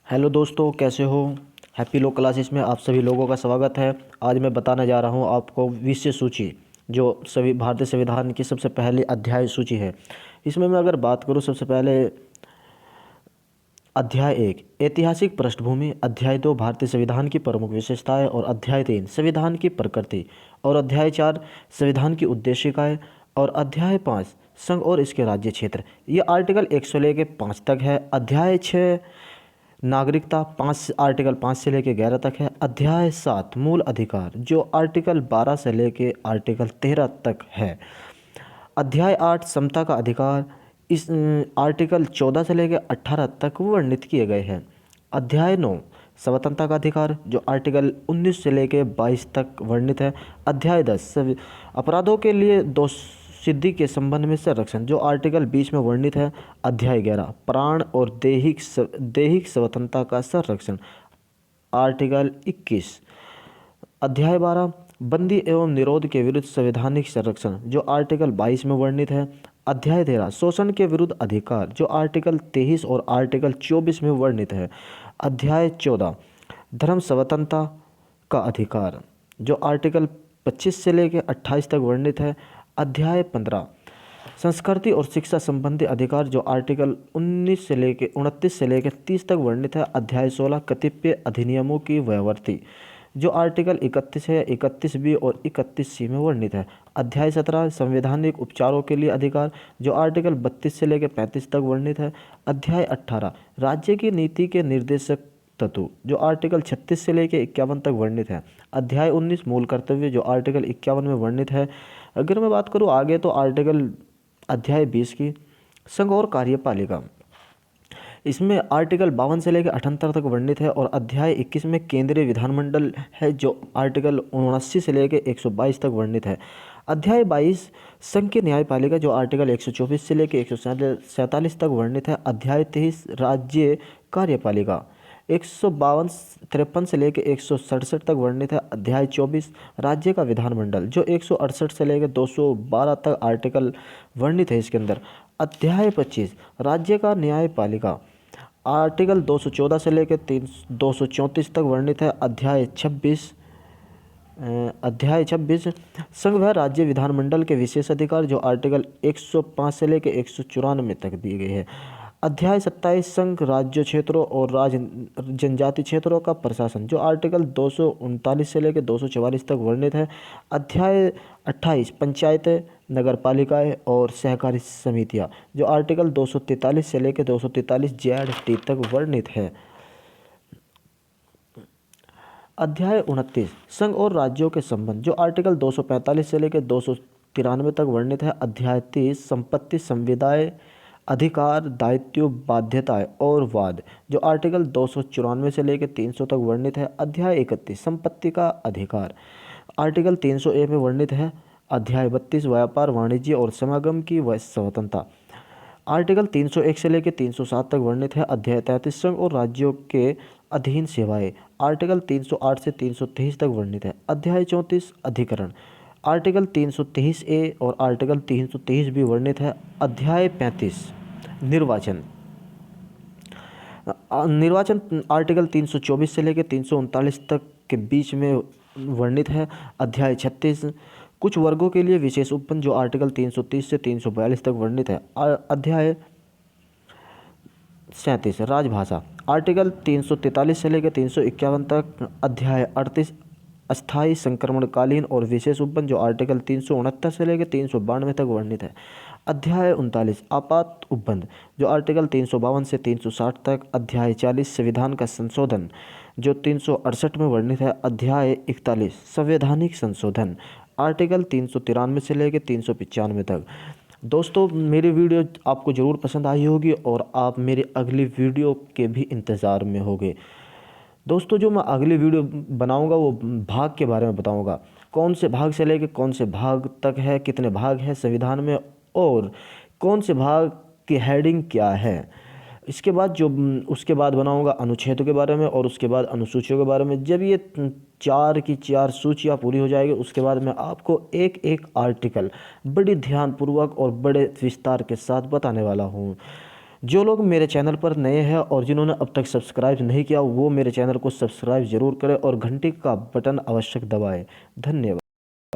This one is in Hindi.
हेलो दोस्तों, कैसे हो। हैप्पी लो क्लासेस में आप सभी लोगों का स्वागत है। आज मैं बताने जा रहा हूं आपको विषय सूची, जो सभी भारतीय संविधान की सबसे पहली अध्याय सूची है। इसमें मैं अगर बात करूं, सबसे पहले अध्याय 1 ऐतिहासिक पृष्ठभूमि, अध्याय 2 भारतीय संविधान की प्रमुख विशेषताएं और अध्याय 3 संविधान की प्रकृति और अध्याय 4 संविधान की उद्देशिकाएं और अध्याय 5 संघ और इसके राज्य क्षेत्र। ये आर्टिकल 1 से लेकर 5 तक है। अध्याय 6 नागरिकता 5 आर्टिकल 5 से लेकर 11 तक है। अध्याय 7 मूल अधिकार, जो आर्टिकल 12 से लेकर आर्टिकल 13 तक है। अध्याय 8 समता का अधिकार, इस आर्टिकल 14 से लेकर 18 तक वर्णित किए गए हैं। अध्याय 9 स्वतंत्रता का अधिकार, जो आर्टिकल 19 से लेकर 22 तक वर्णित है। अध्याय 10 सभी अपराधों के लिए दोष सिद्धि के संबंध में संरक्षण, जो आर्टिकल 20 में वर्णित है। अध्याय 11 प्राण और दैहिक स्वतंत्रता का संरक्षण, आर्टिकल 21। अध्याय 12 बंदी एवं निरोध के विरुद्ध संवैधानिक संरक्षण, जो आर्टिकल 22 में वर्णित है। अध्याय 13 शोषण के विरुद्ध अधिकार, जो आर्टिकल 23 और आर्टिकल 24 में वर्णित है। अध्याय 14 धर्म स्वतंत्रता का अधिकार, जो आर्टिकल 25 से लेकर 28 तक वर्णित है। अध्याय 15 संस्कृति और शिक्षा संबंधी अधिकार, जो आर्टिकल 29 से लेकर 30 तक वर्णित है। अध्याय 16 कतिपय अधिनियमों की व्यावृत्ति, जो आर्टिकल 31 है, 31 बी और 31 सी में वर्णित है। अध्याय 17 संवैधानिक उपचारों के लिए अधिकार, जो आर्टिकल 32 से लेकर 35 तक वर्णित है। अध्याय 18 राज्य की नीति के निर्देशक तत्व, जो आर्टिकल 36 से लेकर 51 तक वर्णित है। अध्याय 19 मूल कर्तव्य, जो आर्टिकल 51 में वर्णित है। अगर मैं बात करूँ आगे, तो अध्याय 20 की संघ और कार्यपालिका, इसमें आर्टिकल 52 से लेकर 78 तक वर्णित है। और अध्याय 21 में केंद्रीय विधानमंडल है, जो आर्टिकल 79 से लेकर 122 तक वर्णित है। अध्याय 22 संघ की न्यायपालिका, जो आर्टिकल 124 से लेकर 147 तक वर्णित है। अध्याय 23 राज्य कार्यपालिका, 152 से लेकर 167 तक वर्णित है। अध्याय 24 राज्य का विधानमंडल, जो 168 से लेकर 212 तक आर्टिकल वर्णित है इसके अंदर। अध्याय 25 राज्य का न्यायपालिका, आर्टिकल 214 से लेकर 234 तक वर्णित है। अध्याय 26 संघ व राज्य विधानमंडल के विशेष अधिकार, जो आर्टिकल 105 से लेकर 194 तक दिए गए हैं। अध्याय 27 संघ राज्य क्षेत्रों और जनजाति क्षेत्रों का प्रशासन, जो आर्टिकल 239 से लेकर 244 तक वर्णित है। अध्याय 28 पंचायतें, नगरपालिकाएं और सहकारी समितियां, जो आर्टिकल 243 से लेकर 243 जेड तक वर्णित है। अध्याय 29 संघ और राज्यों के संबंध, जो आर्टिकल 245 से लेकर 293 तक वर्णित है। अध्याय 30 संपत्ति संविदाएं, अधिकार, दायित्व, बाध्यताएं और वाद, जो आर्टिकल 294 से लेकर 300 तक वर्णित है। अध्याय 31 संपत्ति का अधिकार, आर्टिकल 300 ए में वर्णित है। अध्याय 32 व्यापार, वाणिज्य और समागम की स्वतंत्रता, आर्टिकल 301 से लेकर 307 तक वर्णित है। अध्याय 33 संघ और राज्यों के अधीन सेवाएं, आर्टिकल 308 से 323 तक वर्णित है। अध्याय 34 अधिकरण, आर्टिकल 323 ए और आर्टिकल 323 भी वर्णित है। अध्याय 35 निर्वाचन, आर्टिकल 324 से लेकर 339 तक के बीच में वर्णित है। अध्याय 36 कुछ वर्गों के लिए विशेष उपबंध, जो आर्टिकल 330 से 342 तक वर्णित है। अध्याय 37 राजभाषा, आर्टिकल 343 से लेकर 351 तक। अध्याय 38 अस्थायी संक्रमणकालीन और विशेष उपबंध, जो आर्टिकल 369 से लेकर 392 तक वर्णित है। अध्याय 39 आपात उपबंध, जो आर्टिकल 352 से 360 तक। अध्याय 40 संविधान का संशोधन, जो 368 में वर्णित है। अध्याय 41 संवैधानिक संशोधन, आर्टिकल 393 से लेकर 395 तक। दोस्तों, मेरी वीडियो आपको ज़रूर पसंद आई होगी और आप मेरी अगली वीडियो के भी इंतज़ार में होंगे। दोस्तों, जो मैं अगली वीडियो बनाऊंगा वो भाग के बारे में बताऊंगा, कौन से भाग से लेकर कौन से भाग तक है, कितने भाग हैं संविधान में और कौन से भाग की हेडिंग क्या है। इसके बाद उसके बाद बनाऊंगा अनुच्छेदों के बारे में और उसके बाद अनुसूचियों के बारे में। जब ये 4 की 4 सूचियाँ पूरी हो जाएगी, उसके बाद मैं आपको एक एक आर्टिकल बड़ी ध्यानपूर्वक और बड़े विस्तार के साथ बताने वाला हूँ। जो लोग मेरे चैनल पर नए हैं और जिन्होंने अब तक सब्सक्राइब नहीं किया वो मेरे चैनल को सब्सक्राइब जरूर करें और घंटी का बटन अवश्य दबाएं। धन्यवाद।